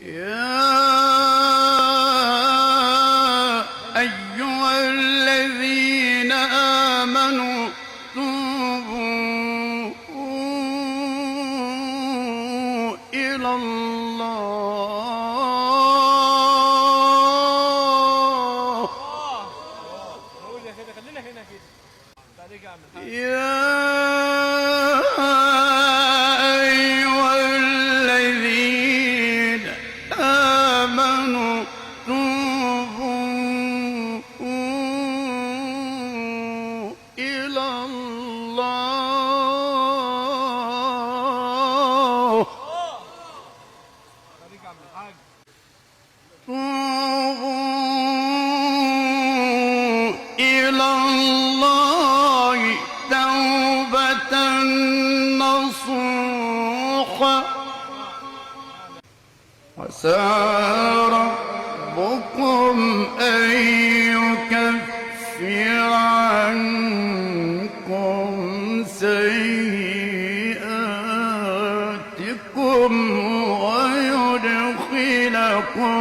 يا أيها الذين آمنوا توبوا إلى الله. يا أيها الذين آمنوا توبوا إلى الله. توبوا إلى الله توبة نصوحا عسى ربكم أن يكفر عنكم سيئاتكم ويدخلكم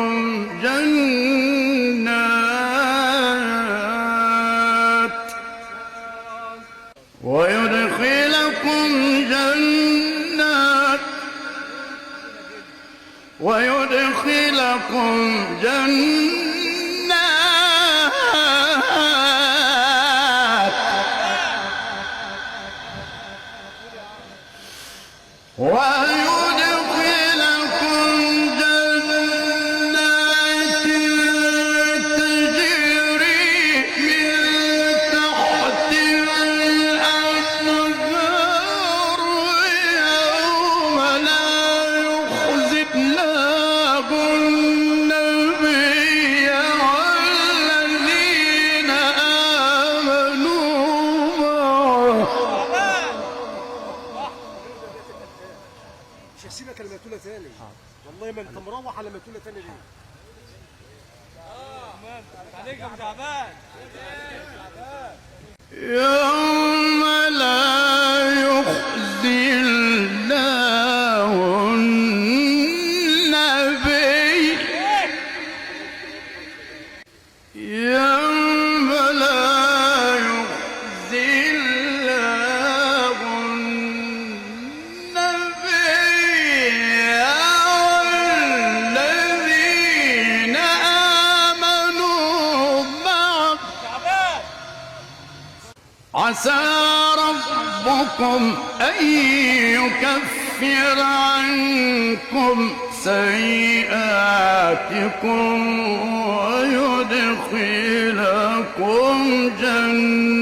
هسيبك المقتولة تاني. والله ما انت مروح على مقتولة تاني ليه؟ عليك يا تعبان. يوم لا يخزي الله النبي يوم لا يخزي الله والذين آمنوا معه عسى ربكم أن يكفر عنكم سيئاتكم ويدخلكم جنات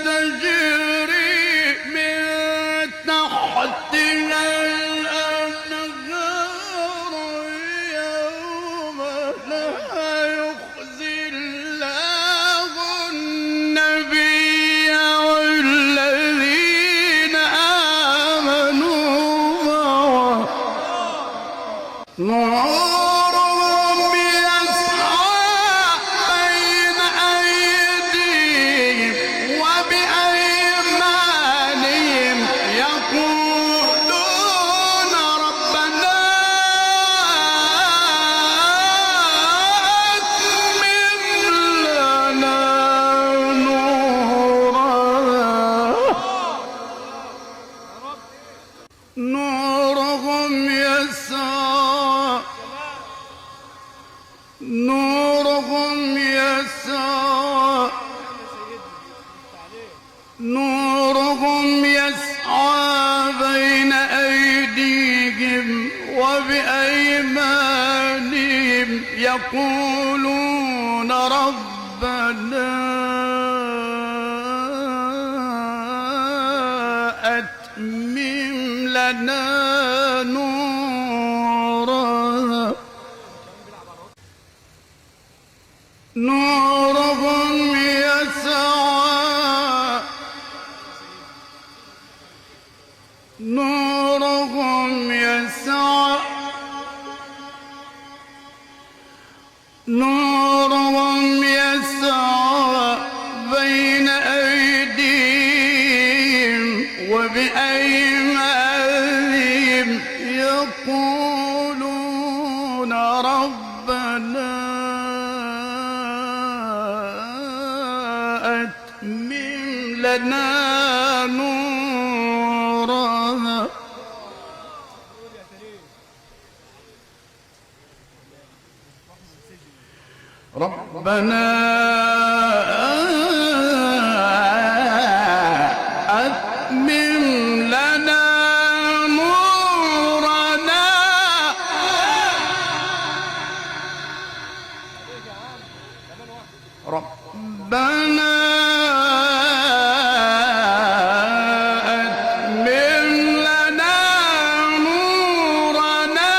تجري من تحتها الأنهار يوم لا يخزي الله النبي والذين آمنوا معه نورهم يسعى بين أيديهم وبأيمانهم يقولون ربنا أتمم لنا نورهم يسعى بين أيديهم وبأيمانهم يقولون ربنا أتمم لنا نورهم يسعى نورهم يسعى نورهم يسعى بين أيديهم وبأيمانهم يقولون ربنا أتمم لنا نورنا ربنا أتمم لنا نورنا ربنا أتمم لنا نورنا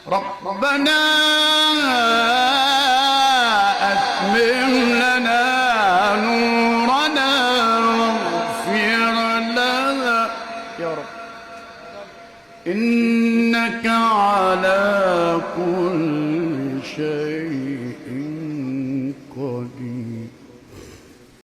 ربنا أتمم لنا نورنا واغفر لنا يا رب إنك على كل